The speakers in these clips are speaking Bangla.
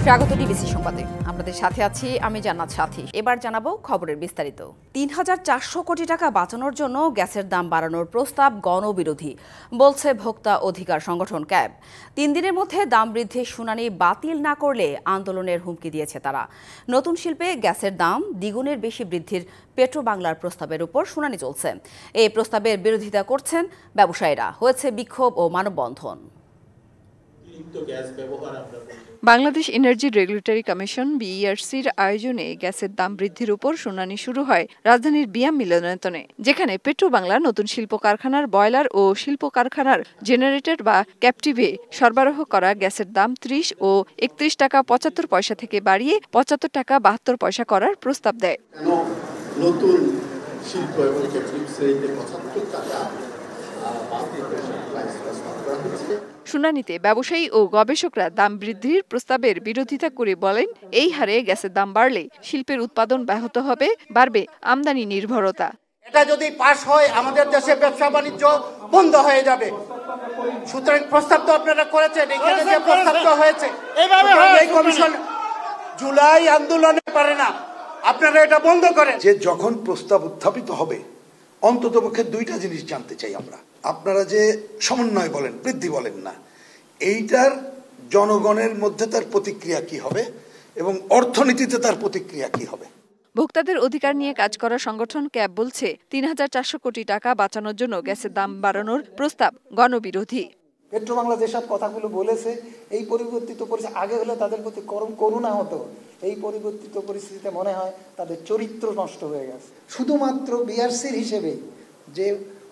স্বাগত ডিবিসি সংবাদে। আপনাদের সাথে আছি আমি জান্নাত সাথী। এবার জানাবো খবরের বিস্তারিত। ৩,৪০০ কোটি টাকা বাঁচানোর জন্য গ্যাসের দাম বাড়ানোর প্রস্তাব গণবিরোধী বলছে ভোক্তা অধিকার সংগঠন ক্যাব। ৩ দিনের মধ্যে দাম বৃদ্ধির শুনানি বাতিল না করলে আন্দোলনের হুমকি দিয়েছে তারা। নতুন শিল্পে গ্যাসের দাম দ্বিগুণের বেশি বৃদ্ধির পেট্রোবাংলার প্রস্তাবের উপর শুনানি চলছে। এই প্রস্তাবের বিরোধিতা করছেন ব্যবসায়ীরা। হয়েছে বিক্ষোভ ও মানববন্ধন। বাংলাদেশ এনার্জি রেগুলেটরি কমিশন বিইআরসির আয়োজনে গ্যাসের দাম বৃদ্ধির উপর শুনানি শুরু হয় রাজধানীর বিয়াম মিলনায়তনে, যেখানে পেট্রোবাংলা নতুন শিল্প কারখানার বয়লার ও শিল্প কারখানার জেনারেটর বা ক্যাপটিভে সরবরাহ করা গ্যাসের দাম ৩০ ও ৩১ টাকা ৭৫ পয়সা থেকে বাড়িয়ে ৭৫ টাকা ৭২ পয়সা করার প্রস্তাব দেয়। নতুন শিল্প এবং ক্যাপটিভ শ্রেণীতে ৭৫ টাকা শুনানিতে ব্যবসায়ী ও গবেষকরা দাম বৃদ্ধির প্রস্তাবের বিরোধিতা করে বলেন, এই হারে গ্যাসের দাম বাড়লে শিল্পের উৎপাদন ব্যাহত হবে, বাড়বে আমদানি নির্ভরতা। এটা যদি পাশ হয় আমাদের দেশে ব্যবসা বাণিজ্য বন্ধ হয়ে যাবে। সুতরাং প্রস্তাব তো আপনারা করেছেন, এখানে যে প্রস্তাব তো হয়েছে এই কমিশন জুলাই আন্দোলনে পারে না, আপনারা এটা বন্ধ করেন। যে যখন প্রস্তাব উত্থাপিত হবে অন্ততপক্ষে দুইটা জিনিস জানতে চাই আমরা। আপনারা যে সমন্বয় বলেন, বৃদ্ধি বলেন না, এইটার জনগণের মধ্যে তার প্রতিক্রিয়া কি হবে এবং অর্থনীতিতে তার প্রতিক্রিয়া কি হবে। ভোক্তাদের অধিকার নিয়ে কাজ করা সংগঠন ক্যাব বলছে ৩,৪০০ কোটি টাকা বাঁচানোর জন্য গ্যাসের দাম বাড়ানোর প্রস্তাব গণবিরোধী। পেট্রোবাংলা যেসব কথাগুলো বলেছে এই পরিবর্তিত পরিস্থিতি, আগে হলে তাদের প্রতি করুণা হতো, এই পরিবর্তিত পরিস্থিতিতে মনে হয় তাদের চরিত্র নষ্ট হয়ে গেছে। শুধুমাত্র বিআরসির হিসেবে যে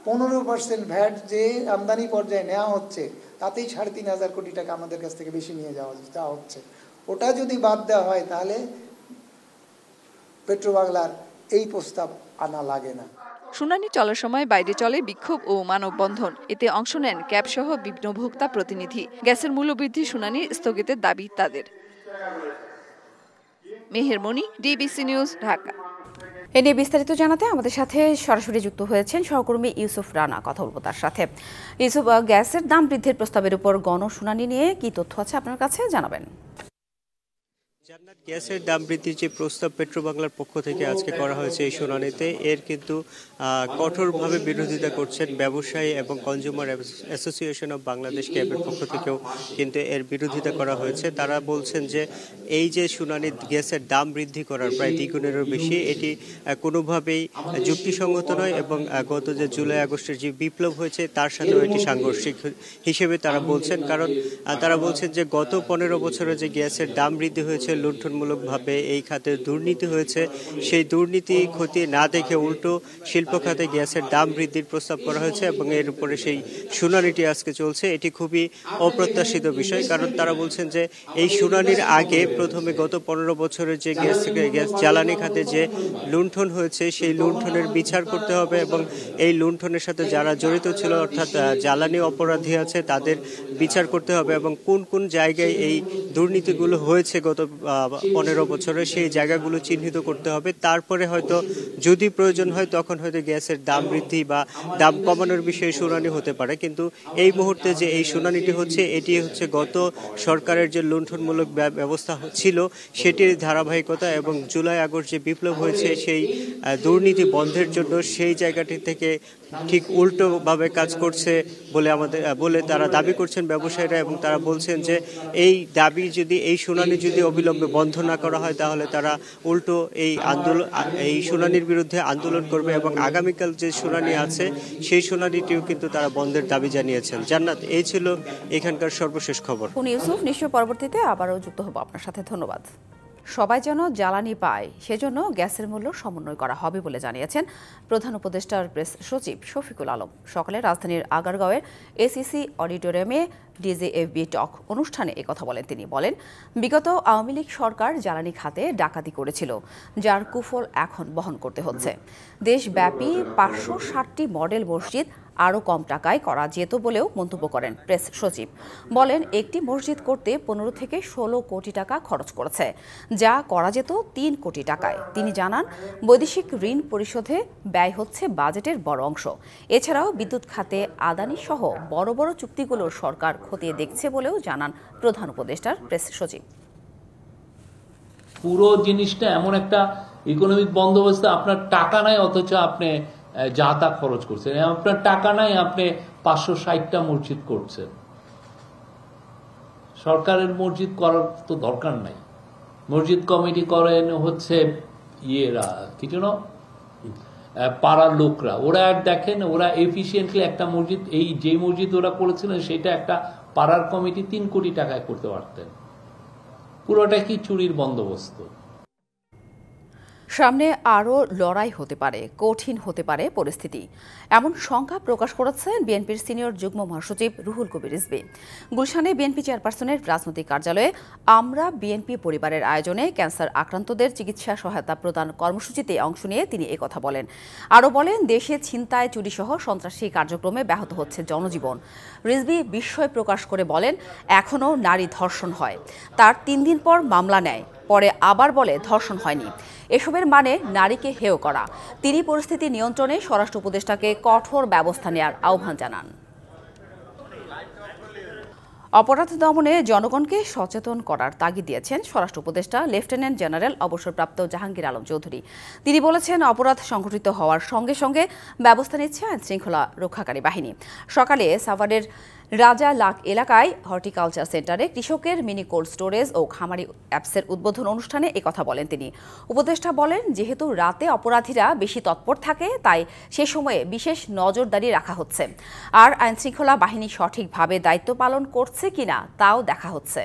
15% ভ্যাট যে আমদানি পর্যায়ে নেওয়া হচ্ছে তাতেই ৩,৫০০ কোটি টাকা আমাদের কাছ থেকে বেশি নিয়ে যাওয়া হচ্ছে। ওটা যদি বাদ দেওয়া হয় তাহলে পেট্রোবাংলার এই প্রস্তাব আনা লাগে না। শুনানি চলার সময় বাইরে চলে বিক্ষোভ ও মানববন্ধন। এতে অংশ নেন ক্যাবসহ বিভিন্ন ভোক্তা প্রতিনিধি। গ্যাসের মূল্যবৃদ্ধি শুনানি স্থগিতের দাবি তাদের। মেহের মনি, ডিবিসি নিউজ, ঢাকা। এ নিয়ে বিস্তারিত জানাতে আমাদের সাথে সরাসরি যুক্ত হয়েছেন সহকর্মী ইউসুফ রানা। কথা বলবো তার সাথে। ইউসুফ, গ্যাসের দাম বৃদ্ধির প্রস্তাবের উপর গণশুনানি নিয়ে কি তথ্য আছে আপনার কাছে জানাবেন। জান্নাত, গ্যাসের দাম বৃদ্ধির যে প্রস্তাব পেট্রোবাংলার পক্ষ থেকে আজকে করা হয়েছে এই শুনানিতে, এর কিন্তু কঠোরভাবে বিরোধিতা করছেন ব্যবসায়ী এবং কনজিউমার অ্যাসোসিয়েশন অব বাংলাদেশ ক্যাবের পক্ষ থেকেও কিন্তু এর বিরোধিতা করা হয়েছে। তারা বলছেন যে এই যে শুনানি গ্যাসের দাম বৃদ্ধি করার প্রায় দ্বিগুণেরও বেশি, এটি কোনোভাবেই যুক্তিসঙ্গত নয় এবং গত যে জুলাই আগস্টের যে বিপ্লব হয়েছে তার সাথেও এটি সাংঘর্ষিক হিসেবে তারা বলছেন। কারণ তারা বলছেন যে গত 15 বছরে যে গ্যাসের দাম বৃদ্ধি হয়েছে, লুণ্ঠনমূলকভাবে এই খাতে দুর্নীতি হয়েছে, সেই দুর্নীতি ক্ষতি না দেখে উল্টো শিল্প খাতে গ্যাসের দাম বৃদ্ধির প্রস্তাব করা হয়েছে এবং এর উপরে সেই শুনানিটি আজকে চলছে। এটি খুবই অপ্রত্যাশিত বিষয়, কারণ তারা বলছেন যে এই শুনানির আগে প্রথমে গত 15 বছরের যে গ্যাস জ্বালানি খাতে যে লুণ্ঠন হয়েছে সেই লুণ্ঠনের বিচার করতে হবে এবং এই লুণ্ঠনের সাথে যারা জড়িত ছিল অর্থাৎ জ্বালানি অপরাধী আছে তাদের বিচার করতে হবে এবং কোন কোন জায়গায় এই দুর্নীতিগুলো হয়েছে গত 15 বছরে সেই জায়গাগুলো চিহ্নিত করতে হবে। তারপরে হয়তো যদি প্রয়োজন হয় তখন হয়তো গ্যাসের দাম বৃদ্ধি বা দাম কমানোর বিষয়ে শুনানি হতে পারে। কিন্তু এই মুহূর্তে যে এই শুনানিটি হচ্ছে এটি হচ্ছে গত সরকারের যে লুণ্ঠনমূলক ব্যবস্থা ছিল সেটির ধারাবাহিকতা এবং জুলাই আগস্ট যে বিপ্লব হয়েছে সেই দুর্নীতি বন্ধের জন্য সেই জায়গাটি থেকে ঠিক উল্টোভাবে কাজ করছে বলে তারা দাবি করছেন ব্যবসায়ীরা এবং তারা বলছেন যে এই শুনানি যদি অবিলম্বে বন্ধ না করা হয় তাহলে তারা উল্টো এই শুনানির বিরুদ্ধে আন্দোলন করবে এবং আগামীকাল যে শুনানি আছে সেই শুনানিটিও কিন্তু তারা বন্ধের দাবি জানিয়েছেন। জান্নাত, এই ছিল এখানকার সর্বশেষ খবর। ইউসুফ, নিশ্চয় পরবর্তীতে আবারও যুক্ত হব আপনার সাথে। ধন্যবাদ। সবাই যেন জ্বালানি পায় সেজন্য গ্যাসের মূল্য সমন্বয় করা হবে বলে জানিয়েছেন প্রধান উপদেষ্টার প্রেস সচিব শফিকুল আলম। সকালে রাজধানীর আগারগাঁওয়ের এসিসি অডিটোরিয়ামে ডিজেএফবি টক অনুষ্ঠানে একথা বলেন তিনি। বলেন, বিগত আওয়ামী লীগ সরকার জ্বালানি খাতে ডাকাতি করেছিল, যার কুফল এখন বহন করতে হচ্ছে। দেশব্যাপী 560টি মডেল মসজিদ আরও কম টাকায় করা যেত বলেও মন্তব্য করেন প্রেস সচিব। বলেন, একটি মসজিদ করতে 15 থেকে 16 কোটি টাকা খরচ করেছে, যা করা যেত 3 কোটি টাকায়। তিনি জানান, বৈদেশিক ঋণ পরিশোধে ব্যয় হচ্ছে বাজেটের বড় অংশ। এছাড়াও বিদ্যুৎ খাতে আদানি সহ বড় বড় চুক্তিগুলোর সরকার খতিয়ে দেখছে বলেও জানান প্রধান উপদেষ্টার প্রেস সচিব। পুরো জিনিসটা এমন একটা ইকোনমিক বন্দোবস্ত, আপনার টাকা নাই অথচ আপনি যা তা খরচ করছেন, আপনার টাকা নাই আপনি 560টা মসজিদ করছেন। সরকারের মসজিদ করার তো দরকার নাই, মসজিদ কমিটি করেন হচ্ছে ইয়েরা কি যেন পাড়ার লোকরা, ওরা দেখেন ওরা এফিসিয়েন্টলি একটা মসজিদ, এই যে মসজিদ ওরা করেছিলেন সেটা একটা পাড়ার কমিটি 3 কোটি টাকায় করতে পারতেন। পুরোটা কি চুরির বন্দোবস্ত। সামনে আরও লড়াই হতে পারে, কঠিন হতে পারে পরিস্থিতি, এমন শঙ্কা প্রকাশ করেছেন বিএনপির সিনিয়র যুগ্ম মহাসচিব রুহুল কবির রিজভী। গুলশানে বিএনপি চেয়ারপারসনের রাজনৈতিক কার্যালয়ে আমরা বিএনপি পরিবারের আয়োজনে ক্যান্সার আক্রান্তদের চিকিৎসা সহায়তা প্রদান কর্মসূচিতে অংশ নিয়ে তিনি একথা বলেন। আরও বলেন, দেশে ছিনতাই, চুরিসহ সন্ত্রাসী কার্যক্রমে ব্যাহত হচ্ছে জনজীবন। রিজভী বিস্ময় প্রকাশ করে বলেন, এখনও নারী ধর্ষণ হয়, তার 3 দিন পর মামলা নেয়, পরে আবার বলে ধর্ষণ হয়নি। এসবের মানে নারীকে হেয় করা। তিনি পরিস্থিতি নিয়ন্ত্রণে স্বরাষ্ট্র উপদেষ্টাকে কঠোর ব্যবস্থা নেওয়ার আহ্বান জানান। অপরাধ দমনে জনগণকে সচেতন করার তাগিদ দিয়েছেন স্বরাষ্ট্র উপদেষ্টা লেফটেন্যান্ট জেনারেল অবসরপ্রাপ্ত জাহাঙ্গীর আলম চৌধুরী। তিনি বলেছেন, অপরাধ সংঘটিত হওয়ার সঙ্গে সঙ্গে ব্যবস্থা নিচ্ছে আইনশৃঙ্খলা রক্ষাকারী বাহিনী। সকালে সাভারের রাজা লাক এলাকায় হর্টিকালচার সেন্টারে কৃষকের মিনি কোল্ড স্টোরেজ ও খামারি অ্যাপসের উদ্বোধন অনুষ্ঠানে একথা বলেন তিনি। উপদেষ্টা বলেন, যেহেতু রাতে অপরাধীরা বেশি তৎপর থাকে, তাই সে সময়ে বিশেষ নজরদারি রাখা হচ্ছে। আর আইনশৃঙ্খলা বাহিনী সঠিকভাবে দায়িত্ব পালন করছে কিনা তাও দেখা হচ্ছে।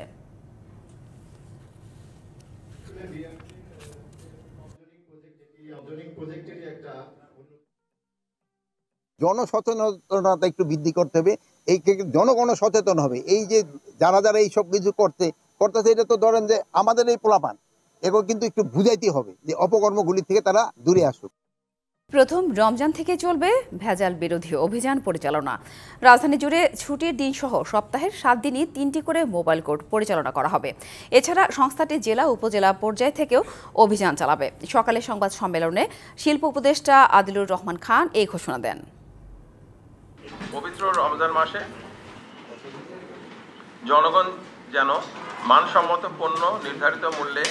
জনসচেতনতা একটু বৃদ্ধি করতে হবে, এই জনগণ সচেতন হবে। এই যে যারা যারা এই সব কিছু করতেছে, এটা তো ধরেন যে আমাদের এই পোলাপান, এগুলো কিন্তু একটু বুঝাইতে হবে যে অপকর্মগুলি থেকে তারা দূরে আসুক। প্রথম রমজান থেকে চলবে ভেজাল বিরোধী অভিযান পরিচালনা। রাজধানী জুড়ে ছুটির দিন সহ সপ্তাহের 7 দিনই 3টি করে মোবাইল কোর্ট পরিচালনা করা হবে। এছাড়া সংস্থাটি জেলা উপজেলা পর্যায় থেকেও অভিযান চালাবে। সকালে সংবাদ সম্মেলনে শিল্প উপদেষ্টা আদিলুর রহমান খান এই ঘোষণা দেন। পবিত্র রমজান মাসে জনগণ যেন মানসম্মত পণ্য নির্ধারিত মূল্যে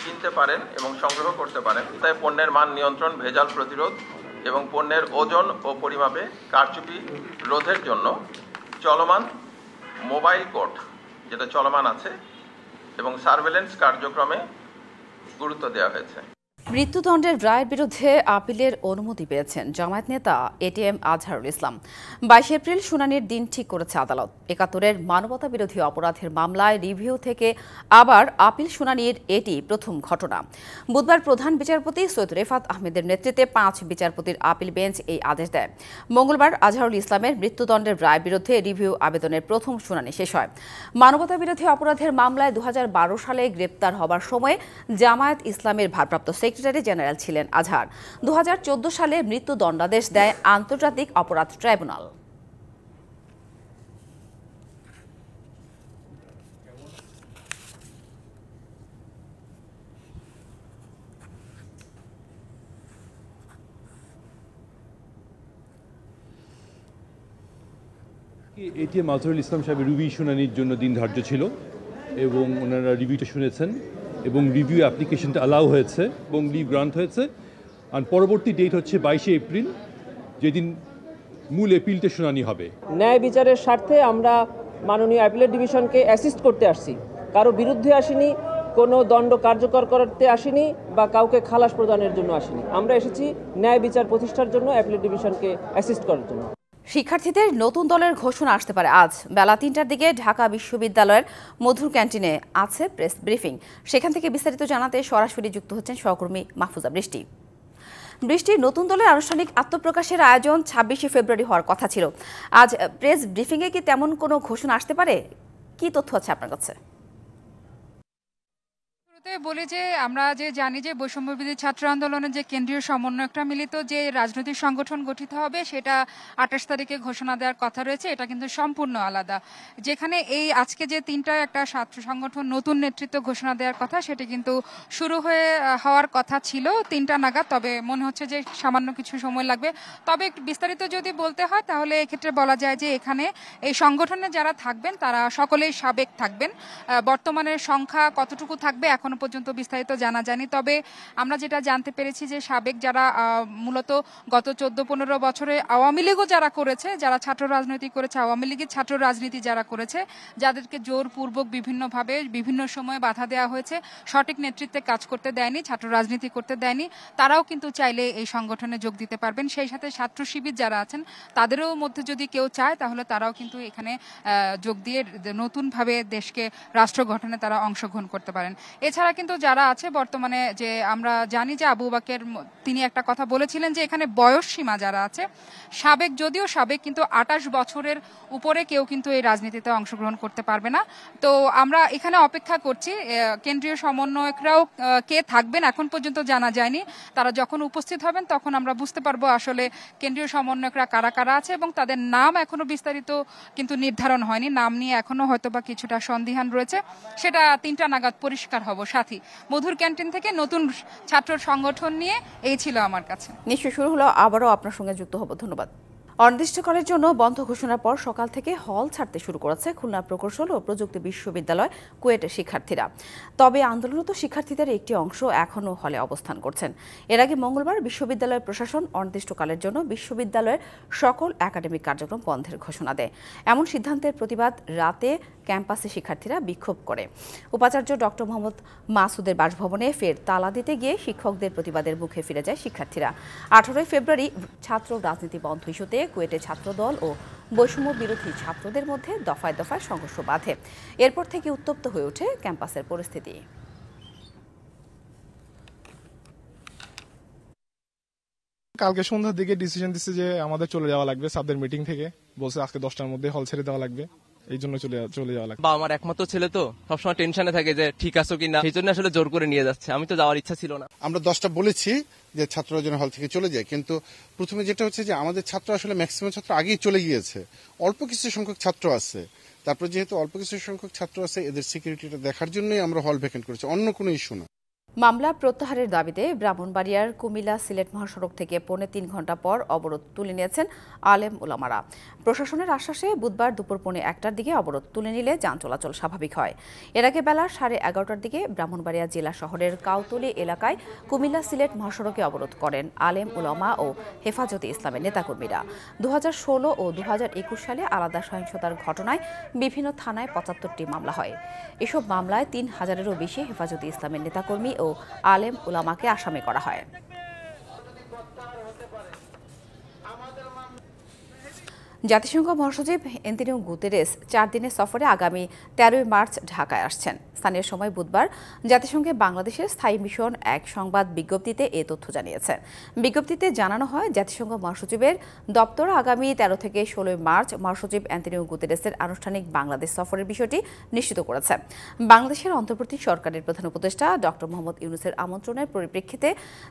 কিনতে পারেন এবং সংগ্রহ করতে পারেন, তাই পণ্যের মান নিয়ন্ত্রণ, ভেজাল প্রতিরোধ এবং পণ্যের ওজন ও পরিমাপে কারচুপি রোধের জন্য চলমান মোবাইল কোর্ট যেটা চলমান আছে এবং সার্ভেলেন্স কার্যক্রমে গুরুত্ব দেওয়া হয়েছে। মৃত্যুদণ্ডের রায়ের বিরুদ্ধে আপিলের অনুমতি পেয়েছেন জামায়াত নেতা এটিএম আজহারুল ইসলাম। 22 এপ্রিল শুনানির দিন ঠিক করেছে আদালত। 71-এর মানবতা বিরোধী অপরাধের মামলায় রিভিউ থেকে আবার আপিল শুনানির এটি প্রথম ঘটনা। বুধবার প্রধান বিচারপতি সৈয়দ রেফাত আহমেদের নেতৃত্বে 5 বিচারপতির আপিল বেঞ্চ এই আদেশ দেয়। মঙ্গলবার আজহারুল ইসলামের মৃত্যুদণ্ডের রায়ের বিরুদ্ধে রিভিউ আবেদনের প্রথম শুনানি শেষ হয়। মানবতা বিরোধী অপরাধের মামলায় 2012 সালে গ্রেপ্তার হবার সময় জামায়াত ইসলামের ভারপ্রাপ্ত সেক্রেটারি জেনারেল ছিলেন আজহার। 2014 সালে মৃত্যুদণ্ডাদেশ দেয় আন্তর্জাতিক অপরাধ ট্রাইব্যুনাল। এটিএম আজহারুল ইসলাম সাহেবের রিভিউ শুনানির জন্য দিন ধার্য ছিল এবং ওনারা রিভিউটা শুনেছেন এবং রিভিউ অ্যাপ্লিকেশনটা অ্যালাউ হয়েছে এবং লিভ গ্রান্ট হয়েছে। আর পরবর্তী ডেট হচ্ছে 22 এপ্রিল, যেদিন মূল এপিলটা শুনানি হবে। ন্যায় বিচারের স্বার্থে আমরা মাননীয় অ্যাপিলেট ডিভিশনকে অ্যাসিস্ট করতে আসছি, কারো বিরুদ্ধে আসিনি, কোনো দণ্ড কার্যকর করতে আসিনি বা কাউকে খালাস প্রদানের জন্য আসিনি। আমরা এসেছি ন্যায় বিচার প্রতিষ্ঠার জন্য, অ্যাপিলেট ডিভিশনকে অ্যাসিস্ট করার জন্য। শিক্ষার্থীদের নতুন দলের ঘোষণা আসতে পারে আজ বেলা 3টার দিকে ঢাকা বিশ্ববিদ্যালয়ের মধুর ক্যান্টিনে আছে প্রেস ব্রিফিং। সেখান থেকে বিস্তারিত জানাতে সরাসরি যুক্ত হচ্ছেন সহকর্মী মাহফুজা বৃষ্টি। বৃষ্টি, নতুন দলের আনুষ্ঠানিক আত্মপ্রকাশের আয়োজন 26 ফেব্রুয়ারি হওয়ার কথা ছিল। আজ প্রেস ব্রিফিংয়ে কি তেমন কোনো ঘোষণা আসতে পারে? কি তথ্য আছে আপনার কাছে? বলি যে আমরা যে জানি যে বৈষম্যবিরোধী ছাত্র আন্দোলনের যে কেন্দ্রীয় সমন্বয়করা মিলিত যে রাজনৈতিক সংগঠন গঠিত হবে সেটা 28 তারিখে ঘোষণা দেওয়ার কথা রয়েছে। এটা কিন্তু সম্পূর্ণ আলাদা। যেখানে এই আজকে যে 3টা একটা ছাত্র সংগঠন নতুন নেতৃত্ব ঘোষণা দেওয়ার কথা, সেটি কিন্তু শুরু হওয়ার কথা ছিল 3টা নাগাদ, তবে মনে হচ্ছে যে সামান্য কিছু সময় লাগবে। তবে বিস্তারিত যদি বলতে হয় তাহলে এক্ষেত্রে বলা যায় যে এখানে এই সংগঠনে যারা থাকবেন তারা সকলেই সাবেক থাকবেন। বর্তমানের সংখ্যা কতটুকু থাকবে এখন এখনো পর্যন্ত বিস্তারিত জানা যায়নি। তবে আমরা যেটা জানতে পেরেছি যে সাবেক যারা মূলত গত 14-15 বছরে আওয়ামী লীগও যারা করেছে, যারা ছাত্র রাজনীতি করেছে, আওয়ামী লীগের ছাত্র রাজনীতি যারা করেছে, যাদেরকে জোরপূর্বক বিভিন্নভাবে বিভিন্ন সময়ে বাধা দেওয়া হয়েছে, সঠিক নেতৃত্বে কাজ করতে দেয়নি, ছাত্র রাজনীতি করতে দেয়নি, তারাও কিন্তু চাইলে এই সংগঠনে যোগ দিতে পারবেন। সেই সাথে ছাত্র শিবির যারা আছেন তাদেরও মধ্যে যদি কেউ চায় তাহলে তারাও কিন্তু এখানে যোগ দিয়ে নতুনভাবে দেশকে রাষ্ট্র গঠনে তারা অংশগ্রহণ করতে পারেন। এছাড়া কিন্তু যারা আছে বর্তমানে, যে আমরা জানি যে আবু বাকের তিনি একটা কথা বলেছিলেন যে এখানে বয়স সীমা যারা আছে সাবেক, যদিও সাবেক, কিন্তু 28 বছরের উপরে কেউ কিন্তু এই রাজনীতিতে অংশগ্রহণ করতে পারবে না। তো আমরা এখানে অপেক্ষা করছি, কেন্দ্রীয় সমন্বয়করাও কে থাকবেন এখন পর্যন্ত জানা যায়নি। তারা যখন উপস্থিত হবেন তখন আমরা বুঝতে পারবো আসলে কেন্দ্রীয় সমন্বয়করা কারা কারা আছে, এবং তাদের নাম এখনো বিস্তারিত কিন্তু নির্ধারণ হয়নি। নাম নিয়ে এখনো হয়তো বা কিছুটা সন্দিহান রয়েছে, সেটা 3টা নাগাদ পরিষ্কার হব। সাথী মধুর ক্যান্টিন থেকে নতুন ছাত্র সংগঠন নিয়ে এই ছিল আমার কাছে। নিশ্চয়ই শুরু হলো, আবারও আপনার সঙ্গে যুক্ত হব। ধন্যবাদ। অনির্দিষ্টকালের জন্য বন্ধ ঘোষণার পর সকাল থেকে হল ছাড়তে শুরু করেছে খুলনা প্রকৌশল ও প্রযুক্তি বিশ্ববিদ্যালয় কুয়েটের শিক্ষার্থীরা। তবে আন্দোলনরত শিক্ষার্থীদের একটি অংশ এখনও হলে অবস্থান করছেন। এর আগে মঙ্গলবার বিশ্ববিদ্যালয় প্রশাসন অনির্দিষ্টকালের জন্য বিশ্ববিদ্যালয়ের সকল একাডেমিক কার্যক্রম বন্ধের ঘোষণা দেয়। এমন সিদ্ধান্তের প্রতিবাদ রাতে ক্যাম্পাসে শিক্ষার্থীরা বিক্ষোভ করে। উপাচার্য ডক্টর মোহাম্মদ মাসুদের বাসভবনে ফের তালা দিতে গিয়ে শিক্ষকদের প্রতিবাদের মুখে ফিরে যায় শিক্ষার্থীরা। 18 ফেব্রুয়ারি ছাত্র রাজনীতি বন্ধ ইস্যুতে কুয়েটে ছাত্রদল ও বৈষম্য বিরোধী ছাত্রদের মধ্যে দফায় দফায় সংঘর্ষ বাধে। এরপর থেকে উত্তপ্ত হয়ে ওঠে ক্যাম্পাসের পরিস্থিতি। কালকে সন্ধ্যার দিকে ডিসিশন দিচ্ছে যে আমাদের চলে যাওয়া লাগবে, সাবদের মিটিং থেকে বলছে আজকে 10টার মধ্যে হল ছেড়ে দেওয়া লাগবে, এই জন্য চলে যাওয়া লাগবে। বা আমার একমাত্র ছেলে তো সবসময় টেনশনে থাকে যে ঠিক আছো কিনা, সেই জন্য আসলে জোর করে নিয়ে যাচ্ছে। আমি তো যাওয়ার ইচ্ছা ছিল না। আমরা 10টা বলেছি যে ছাত্ররা যেন হল থেকে চলে যায়, কিন্তু প্রথমে যেটা হচ্ছে যে আমাদের ছাত্র আসলে ম্যাক্সিমাম ছাত্র আগেই চলে গিয়েছে, অল্প কিছু সংখ্যক ছাত্র আছে। তারপর যেহেতু অল্প কিছু সংখ্যক ছাত্র আছে, এদের সিকিউরিটিটা দেখার জন্যই আমরা হল ভ্যাকেন্ট করেছি, অন্য কোনো ইস্যু না। মামলা প্রত্যাহারের দাবিতে ব্রাহ্মণবাড়িয়ার কুমিল্লা সিলেট মহাসড়ক থেকে 3.25 ঘণ্টা পর অবরোধ তুলে নিয়েছেন আলেম উলামারা। প্রশাসনের আশ্বাসে বুধবার দুপুর 1:45টার দিকে অবরোধ তুলে নিলে যান চলাচল স্বাভাবিক হয়। এর আগে বেলা 11:30টার দিকে ব্রাহ্মণবাড়িয়া জেলা শহরের কাউতলী এলাকায় কুমিল্লা সিলেট মহাসড়কে অবরোধ করেন আলেম উলামা ও হেফাজতে ইসলামের নেতাকর্মীরা। 2016 ও 2021 সালে আলাদা সহিংসতার ঘটনায় বিভিন্ন থানায় 75টি মামলা হয়। এসব মামলায় 3000-এরও বেশি হেফাজতে ইসলামের নেতাকর্মী ও আলেম উলামাকে আসামি করা হয়। জাতিসংঘ মহাসচিব অ্যান্টোনিও গুতেরেস 4 দিনের সফরে আগামী 13 মার্চ ঢাকায় আসছেন। স্থানীয় সময় বুধবার জাতিসংঘে বাংলাদেশের স্থায়ী মিশন এক সংবাদ বিজ্ঞপ্তিতে এ তথ্য জানিয়েছে। বিজ্ঞপ্তিতে জানানো হয়, জাতিসংঘ মহাসচিবের দপ্তর আগামী 13 থেকে 16 মার্চ মহাসচিব অ্যান্টোনিও গুতেরেসের আনুষ্ঠানিক বাংলাদেশ সফরের বিষয়টি নিশ্চিত করেছে। বাংলাদেশের অন্তর্বর্তী সরকারের প্রধান উপদেষ্টা ডক্টর মোহাম্মদ ইউনূসের আমন্ত্রণের পরিপ্রেক্ষিতে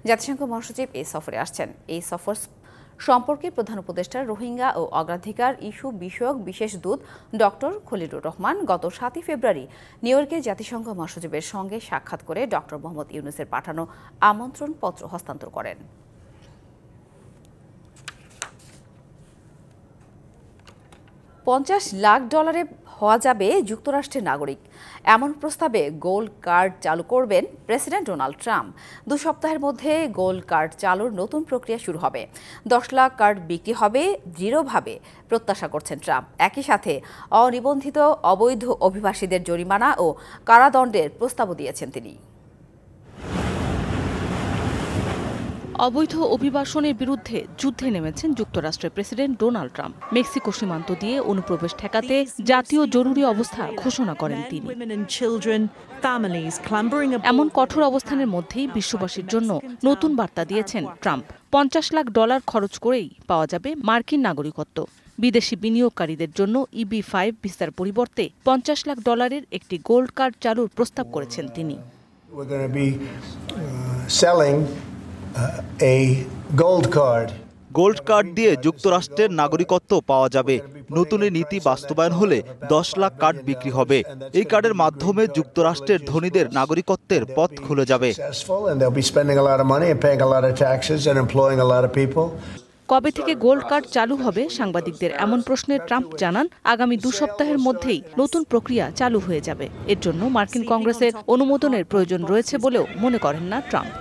জাতিসংঘ মহাসচিব এই সফরে আসছেন। এই সফর সম্পর্কে প্রধান উপদেষ্টার রোহিঙ্গা ও অগ্রাধিকার ইস্যু বিষয়ক বিশেষ দূত ডক্টর খলিলুর রহমান গত 7 ফেব্রুয়ারি নিউ ইয়র্কে জাতিসংঘ মহাসচিবের সঙ্গে সাক্ষাৎ করে ডক্টর মোহাম্মদ ইউনূসের পাঠানো আমন্ত্রণপত্র হস্তান্তর করেন। $50 লাখ হওয়া যাবে যুক্তরাষ্ট্রের নাগরিক, এমন প্রস্তাবে গোল্ড কার্ড চালু করবেন প্রেসিডেন্ট ডোনাল্ড ট্রাম্প। 2 সপ্তাহের মধ্যে গোল্ড কার্ড চালুর নতুন প্রক্রিয়া শুরু হবে। 10 লাখ কার্ড বিক্রি হবে দৃঢ়ভাবে প্রত্যাশা করছেন ট্রাম্প। একই সাথে অনিবন্ধিত অবৈধ অভিবাসীদের জরিমানা ও কারাদণ্ডের প্রস্তাবও দিয়েছেন তিনি। অবৈধ অভিবাসনের বিরুদ্ধে যুদ্ধে নেমেছেন যুক্তরাষ্ট্রের প্রেসিডেন্ট ডোনাল্ড ট্রাম্প। মেক্সিকো সীমান্ত দিয়ে অনুপ্রবেশ ঠেকাতে জাতীয় জরুরি অবস্থা ঘোষণা করেন তিনি। এমন কঠোর অবস্থানের মধ্যেই বিশ্ববাসীর জন্য নতুন বার্তা দিয়েছেন ট্রাম্প। $50 লাখ খরচ করেই পাওয়া যাবে মার্কিন নাগরিকত্ব। বিদেশি বিনিয়োগকারীদের জন্য EB-5 ভিসার পরিবর্তে $50 লাখ একটি গোল্ড কার্ড চালুর প্রস্তাব করেছেন তিনি। গোল্ড কার্ড দিয়ে যুক্তরাষ্ট্রের নাগরিকত্ব পাওয়া যাবে। নতুন নীতি বাস্তবায়ন হলে 10 লাখ কার্ড বিক্রি হবে। এই কার্ডের মাধ্যমে যুক্তরাষ্ট্রের ধনীদের নাগরিকত্বের পথ খুলে যাবে। কবে থেকে গোল্ড কার্ড চালু হবে সাংবাদিকদের এমন প্রশ্নে ট্রাম্প জানান, আগামী 2 সপ্তাহের মধ্যেই নতুন প্রক্রিয়া চালু হয়ে যাবে। এর জন্য মার্কিন কংগ্রেসের অনুমোদনের প্রয়োজন রয়েছে বলেও মনে করেন না ট্রাম্প।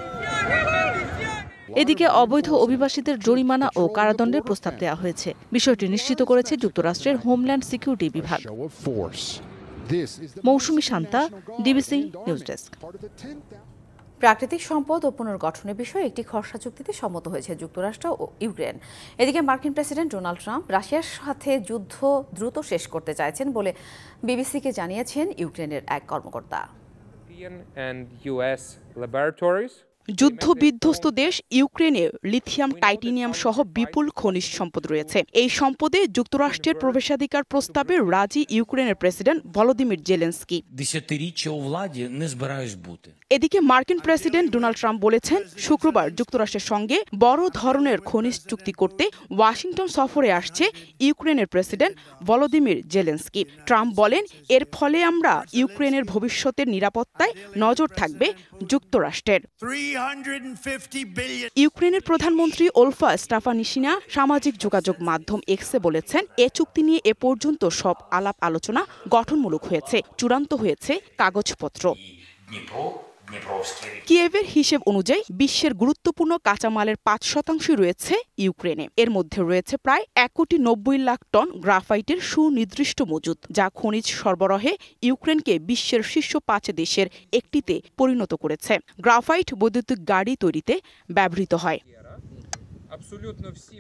এদিকে অবৈধ অভিবাসীদের জরিমানা ও কারাদণ্ডের প্রস্তাব দেওয়া হয়েছে। বিষয়টি নিশ্চিত করেছে যুক্তরাষ্ট্রের হোমল্যান্ড সিকিউরিটি বিভাগ। মৌসুমী শান্তা, ডিবিসি নিউজ ডেস্ক। প্রাকৃতিক সম্পদ ও পুনর্গঠনের বিষয়ে একটি খসড়া চুক্তিতে সম্মত হয়েছে যুক্তরাষ্ট্র ও ইউক্রেন। এদিকে মার্কিন প্রেসিডেন্ট ডোনাল্ড ট্রাম্প রাশিয়ার সাথে যুদ্ধ দ্রুত শেষ করতে চাইছেন বলে বিবিসিকে জানিয়েছেন ইউক্রেনের এক কর্মকর্তা। যুদ্ধ বিধ্বস্ত দেশ ইউক্রেনে লিথিয়াম, টাইটেনিয়াম সহ বিপুল খনিজ সম্পদ রয়েছে। এই সম্পদে যুক্তরাষ্ট্রের প্রবেশাধিকার প্রস্তাবে রাজি ইউক্রেনের প্রেসিডেন্ট ভলোদিমির জেলেনস্কি। এদিকে মার্কিন প্রেসিডেন্ট ডোনাল্ড ট্রাম্প বলেছেন, শুক্রবার যুক্তরাষ্ট্রের সঙ্গে বড় ধরনের খনিজ চুক্তি করতে ওয়াশিংটন সফরে আসছে ইউক্রেনের প্রেসিডেন্ট ভলোদিমির জেলেনস্কি। ট্রাম্প বলেন, এর ফলে আমরা ইউক্রেনের ভবিষ্যতের নিরাপত্তায় নজর থাকবে যুক্তরাষ্ট্রের। ইউক্রেনের প্রধানমন্ত্রী ওলফা স্টাফানিশিনা সামাজিক যোগাযোগ মাধ্যম এক্সে বলেছেন, এ চুক্তি নিয়ে এ পর্যন্ত সব আলাপ আলোচনা গঠনমূলক হয়েছে, চূড়ান্ত হয়েছে কাগজপত্র। কিয়েভের হিসেব অনুযায়ী বিশ্বের গুরুত্বপূর্ণ কাঁচামালের 5% রয়েছে ইউক্রেনে। এর মধ্যে রয়েছে প্রায় 1,90,00,000 টন গ্রাফাইটের সুনির্দিষ্ট মজুত, যা খনিজ সরবরাহে ইউক্রেনকে বিশ্বের শীর্ষ 5 দেশের একটিতে পরিণত করেছে। গ্রাফাইট বৈদ্যুতিক গাড়ি তৈরিতে ব্যবহৃত হয়।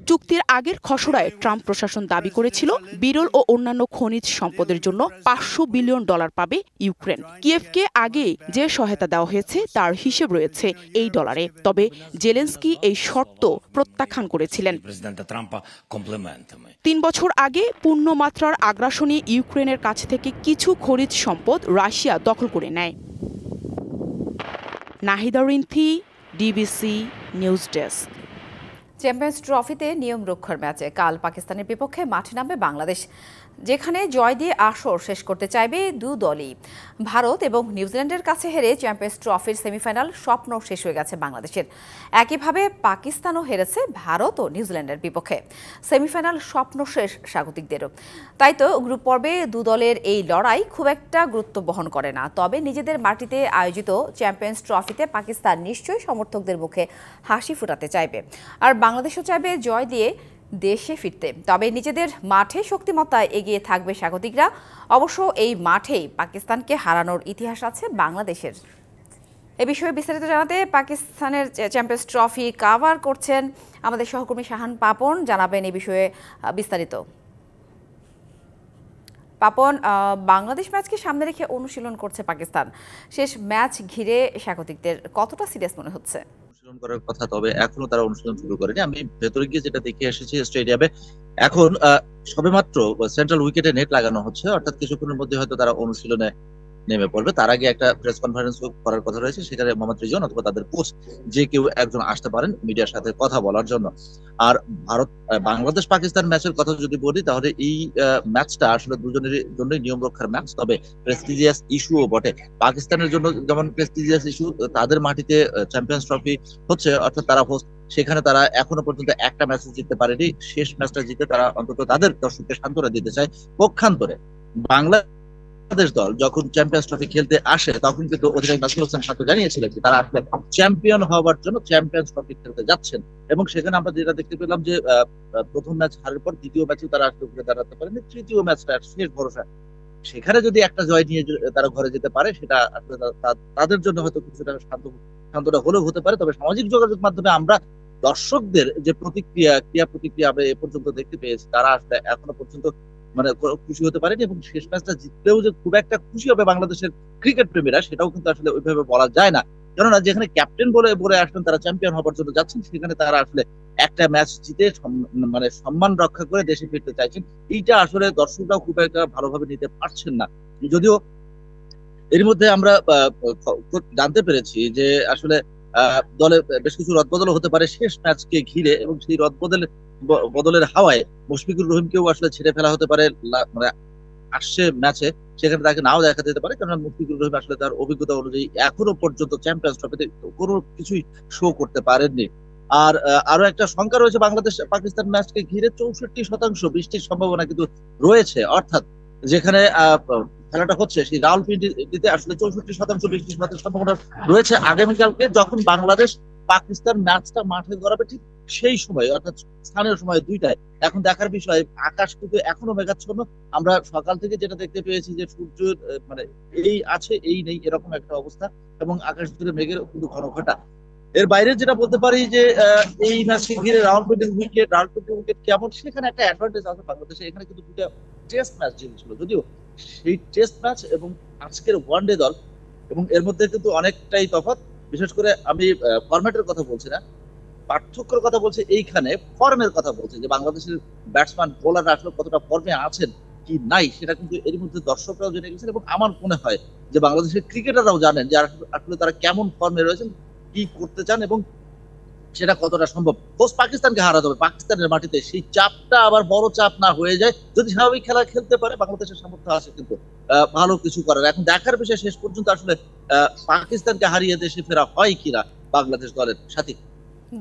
চুক্তির আগের খসড়ায় ট্রাম্প প্রশাসন দাবি করেছিল, বিরল ও অন্যান্য খনিজ সম্পদের জন্য $500 বিলিয়ন পাবে ইউক্রেন। কিয়েভকে আগে যে সহায়তা দেওয়া হয়েছে তার হিসেব রয়েছে এই ডলারে। তবে জেলেনস্কি এই শর্ত প্রত্যাখ্যান করেছিলেন। 3 বছর আগে পূর্ণমাত্রার আগ্রাসনে ইউক্রেনের কাছ থেকে কিছু খনিজ সম্পদ রাশিয়া দখল করে নেয়। Nahida Rinthi, DBC news desk. Champions ট্রফিতে নিয়ম রক্ষার ম্যাচে কাল পাকিস্তানের বিপক্ষে মাঠে নামবে বাংলাদেশ, যেখানে জয় দিয়ে আসর শেষ করতে চাইবে দু দলই। ভারত এবং নিউজিল্যান্ডের কাছে হেরে চ্যাম্পিয়ন্স ট্রফির সেমিফাইনাল স্বপ্ন শেষ হয়ে গেছে বাংলাদেশের। একইভাবে পাকিস্তানও হেরেছে ভারত ও নিউজিল্যান্ডের বিপক্ষে। সেমিফাইনাল স্বপ্ন শেষ স্বাগতিকদেরও। তাই তো গ্রুপ পর্বে দু দলের এই লড়াই খুব একটা গুরুত্ব বহন করে না। তবে নিজেদের মাটিতে আয়োজিত চ্যাম্পিয়ন্স ট্রফিতে পাকিস্তান নিশ্চয়ই সমর্থকদের মুখে হাসি ফোটাতে চাইবে, আর বাংলাদেশও চাইবে জয় দিয়ে দেশে ফিরতে। তবে নিজেদের মাঠে শক্তিমত্তায় এগিয়ে থাকবে স্বাগতিকরা। অবশ্য এই মাঠেই পাকিস্তানকে হারানোর ইতিহাস আছে বাংলাদেশের। এ বিষয়ে বিস্তারিত জানাতে পাকিস্তানের চ্যাম্পিয়ন্স ট্রফি কাভার করছেন আমাদের সহকর্মী শাহান পাপন। জানাবেন এই বিষয়ে বিস্তারিত। পাপন, বাংলাদেশ ম্যাচকে সামনে রেখে অনুশীলন করছে পাকিস্তান। শেষ ম্যাচ ঘিরে স্বাগতিকদের কতটা সিরিয়াস মনে হচ্ছে? করার কথা, তবে এখনো তারা অনুশীলন শুরু করেনি। আমি ভেতরে গিয়ে যেটা দেখে এসেছি স্টেডিয়ামে, এখন সবেমাত্র সেন্ট্রাল উইকেটে নেট লাগানো হচ্ছে, অর্থাৎ কিছুক্ষণের মধ্যে হয়তো তারা অনুশীলনে নেমে পড়বে। তার আগে একটা প্রেস কনফারেন্স করার কথা রয়েছে, সেখানে মোহাম্মদ রিজন অথবা তাদের কোচ যে কেউ একজন আসতে পারেন মিডিয়ার সাথে কথা বলার জন্য। আর বাংলাদেশ পাকিস্তান ম্যাচের কথা যদি বলি, তাহলে এই ম্যাচটা আসলে দুজনের জন্যই নিয়ম রক্ষার ম্যাচ, তবে প্রেস্টিজিয়াস ইস্যুও বটে। পাকিস্তানের জন্য যেমন প্রেস্টিজিয়াস ইস্যু, তাদের মাটিতে চ্যাম্পিয়ন্স ট্রফি হচ্ছে, অর্থাৎ তারা হোস্ট, সেখানে তারা এখনো পর্যন্ত একটা ম্যাচ জিততে পারেনি। শেষ ম্যাচটা জিতে তারা অন্তত তাদের দর্শককে সান্ত্বনা দিতে চায়। পক্ষান্তরে বাংলাদেশ দল যখন চ্যাম্পিয়ন্স ট্রফি খেলতে আসে, তখন কিন্তু অধিনায়ক নাসির হোসেন শান্ত জানিয়েছিলেন যে তারা আসলে চ্যাম্পিয়ন হওয়ার জন্য চ্যাম্পিয়ন্স ট্রফি খেলতে যাচ্ছেন। এবং সেখানে আমরা যেটা দেখতে পেলাম যে প্রথম ম্যাচ হারের পর দ্বিতীয় ম্যাচেও তারা আসলে ঘুরে দাঁড়াতে পারেনি, তৃতীয় ম্যাচটা শেষ ভরসা। সেখানে যদি একটা জয় নিয়ে তারা ঘরে যেতে পারে, সেটা আসলে তাদের জন্য হয়তো কিছুটা শান্তটা হলেও হতে পারে। তবে সামাজিক যোগাযোগ মাধ্যমে আমরা দর্শকদের যে ক্রিয়া প্রতিক্রিয়া আমরা এ পর্যন্ত দেখতে পেয়েছি, তারা আসলে এখনো পর্যন্ত মানে খুশি হতে পারেনি। এবং শেষ ম্যাচটা জিতলেও যে খুব একটা খুশি হবে বাংলাদেশের ক্রিকেট প্রেমীরা, সেটাও কিন্তু আসলে ওইভাবে বলা যায় না। কেননা যেখানে ক্যাপ্টেন বলে আসলেন তারা চ্যাম্পিয়ন হবার জন্য যাচ্ছেন, সেখানে তারা আসলে একটা ম্যাচ জিতে মানে সম্মান রক্ষা করে দেশে ফিরতে চাইছেন। এইটা আসলে দর্শকরাও খুব একটা ভালোভাবে নিতে পারছেন না। যদিও এর মধ্যে আমরা জানতে পেরেছি যে আসলে দলে বেশ কিছু রদবদল হতে পারে শেষ ম্যাচকে ঘিরে, এবং সেই বদলের হাওয়ায় মুশফিকুর রহিমকেও আসলে ছেড়ে ফেলা হতে পারে মানে আসছে ম্যাচে, সেখানে তাকে নাও দেখা যেতে পারে। কারণ মুশফিকুর রহিম আসলে তার অভিজ্ঞতা অনুযায়ী এখনো পর্যন্ত চ্যাম্পিয়ন্স ট্রফিতে কোনো কিছুই শো করতে পারেননি। আর আরো একটা শঙ্কা রয়েছে বাংলাদেশ পাকিস্তান ম্যাচকে ঘিরে 64% বৃষ্টির সম্ভাবনা কিন্তু রয়েছে, অর্থাৎ যেখানে খেলাটা হচ্ছে সেই রাওয়ালপিন্ডিতে আসলে 64% বৃষ্টিপাতের সম্ভাবনা রয়েছে আগামীকালকে, যখন বাংলাদেশ পাকিস্তান ম্যাচটা মাঠে গড়াবে ঠিক সেই সময়, অর্থাৎ স্থানীয় সময় 2টায়। এখন দেখার বিষয়, আকাশ কিন্তু এখনো মেঘাচ্ছন্ন। আমরা সকাল থেকে যেটা দেখতে পেয়েছি যে সূর্য মানে এই আছে এই নেই এরকম একটা অবস্থা, এবং আকাশ জুড়ে মেঘের কিন্তু ঘন ঘটা। এর বাইরে যেটা বলতে পারি যে এই ম্যাচকে ঘিরে রাওয়ালপিন্ডির উইকেট কেমন, সেখানে একটা অ্যাডভান্টেজ আছে বাংলাদেশে। এখানে কিন্তু 2টা টেস্ট ম্যাচ জিতেছিল, যদিও সেই টেস্ট ম্যাচ এবং আজকের ওয়ানডে দল এবং এর মধ্যে কিন্তু অনেকটাই তফাৎ। বিশেষ করে আমি ফরম্যাটের কথা বলছি না, পার্থক্যের কথা বলছি, এইখানে ফর্মের কথা বলছি, যে বাংলাদেশের ব্যাটসম্যান বোলাররা আসলে কতটা ফর্মে আছেন কি নাই সেটা কিন্তু এর মধ্যে দর্শকরাও জেনে গেছেন, এবং আমার মনে হয় যে বাংলাদেশের ক্রিকেটাররাও জানেন যে আসলে তারা কেমন ফর্মে রয়েছেন, কি করতে চান, এবং সেটা কতটা সম্ভব। হোস্ট পাকিস্তানকে হারাতে হবে পাকিস্তানের মাটিতে, সেই চাপটা আবার বড় চাপ না হয়ে যায়। যদি স্বাভাবিক খেলা খেলতে পারে বাংলাদেশের সামর্থ্য আছে কিন্তু ভালো কিছু করার। এখন দেখার বিষয় শেষ পর্যন্ত আসলে পাকিস্তানকে হারিয়ে দেশে ফেরা হয় কিনা বাংলাদেশ দলের সাথী।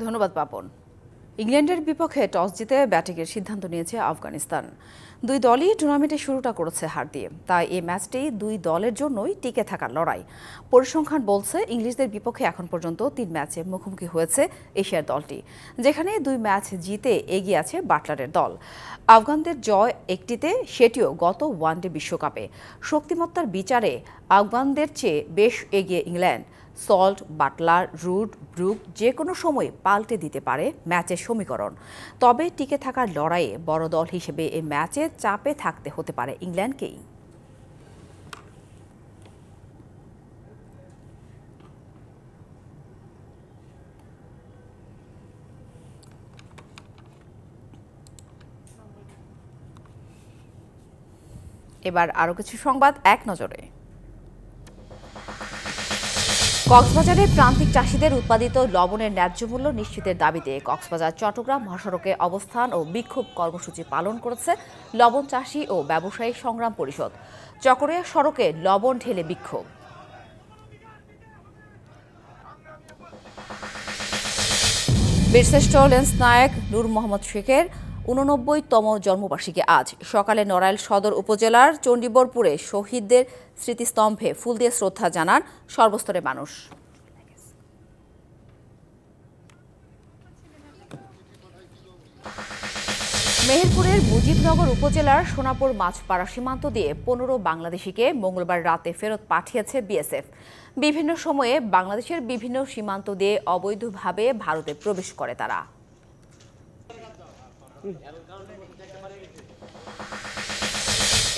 ধন্যবাদ পাপন। ইংল্যান্ডের বিপক্ষে টস জিতে ব্যাটিংয়ের সিদ্ধান্ত নিয়েছে আফগানিস্তান। দুই দলই টুর্নামেন্টের শুরুটা করেছে হার দিয়ে, তাই এই ম্যাচটি দুই দলের জন্যই টিকে থাকার লড়াই। পরিসংখ্যান বলছে ইংলিশদের বিপক্ষে এখন পর্যন্ত 3 ম্যাচে মুখোমুখি হয়েছে এশিয়ার দলটি, যেখানে 2 ম্যাচ জিতে এগিয়ে আছে বাটলারের দল। আফগানদের জয় একটিতে, সেটিও গত ওয়ানডে বিশ্বকাপে। শক্তিমত্তার বিচারে আফগানদের চেয়ে বেশ এগিয়ে England. Salt, Buttler, Root, Brook যে কোনো সময় পাল্টে দিতে পারে ম্যাচের সমীকরণ। তবে টিকে থাকার লড়াইয়ে বড় দল হিসেবে এই ম্যাচে চাপে থাকতে হতে পারে ইংল্যান্ডকেই। এবার আরও কিছু সংবাদ এক নজরে। কক্সবাজারে প্রান্তিক চাষিদের উৎপাদিত লবণের ন্যায্য মূল্য নিশ্চিতের দাবিতে কক্সবাজার চট্টগ্রাম মহাসড়কে অবস্থান ও বিক্ষোভ কর্মসূচি পালন করেছে লবণ চাষি ও ব্যবসায়ী সংগ্রাম পরিষদ। চকরিয়া সড়কে লবণ ঢেলে বিক্ষোভ। বীরশ্রেষ্ঠ লেন্স নায়ক নূর মোহাম্মদ শেখের 89তম জন্মবার্ষিকী আজ সকালে নড়াইল সদর উপজেলার চণ্ডীবরপুরে শহীদদের স্মৃতিস্তম্ভে ফুল দিয়ে শ্রদ্ধা জানান সর্বস্তরের মানুষ। মেহেরপুরের মুজিবনগর উপজেলার সোনাপুর মাছপাড়া সীমান্ত দিয়ে 15 বাংলাদেশিকে মঙ্গলবার রাতে ফেরত পাঠিয়েছে বিএসএফ। বিভিন্ন সময়ে বাংলাদেশের বিভিন্ন সীমান্ত দিয়ে অবৈধভাবে ভারতে প্রবেশ করে তারা।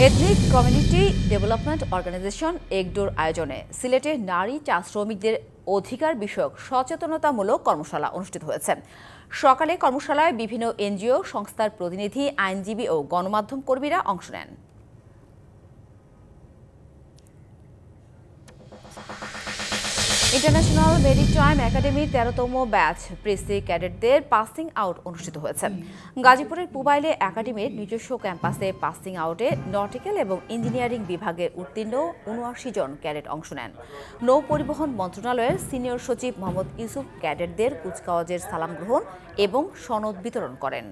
এথনিক কমিউনিটি ডেভেলপমেন্ট অর্গানাইজেশন একডোর আয়োজনে সিলেটে নারী চা শ্রমিকদের অধিকার বিষয়ক সচেতনতামূলক কর্মশালা অনুষ্ঠিত হয়েছে। সকালে কর্মশালায় বিভিন্ন এনজিও সংস্থার প্রতিনিধি, আইনজীবী ও গণমাধ্যম কর্মীরা অংশ নেন। ইন্টারন্যাশনাল মেরিটাইম একাডেমির 13তম ব্যাচ প্রেসি ক্যাডেটদের পাসিং আউট অনুষ্ঠিত হয়েছে। গাজীপুরের পুবাইলে একাডেমির নিজস্ব ক্যাম্পাসে পাসিং আউটে নটিক্যাল এবং ইঞ্জিনিয়ারিং বিভাগের উত্তীর্ণ 79 জন ক্যাডেট অংশ নেন। নৌ পরিবহন মন্ত্রণালয়ের সিনিয়র সচিব মোহাম্মদ ইউসুফ ক্যাডেটদের কুচকাওয়াজের সালাম গ্রহণ এবং সনদ বিতরণ করেন।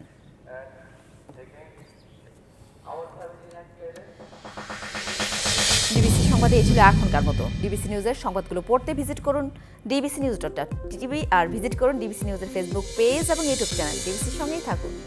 ডিবিসি সংবাদে এই ছিল এখনকার মতো। ডিবিসি নিউজের সংবাদগুলো পড়তে ভিজিট করুন dbcnews.tv আর ভিজিট করুন ডিবিসি নিউজের ফেসবুক পেজ এবং ইউটিউব চ্যানেল। ডিবিসির সঙ্গেই থাকুন।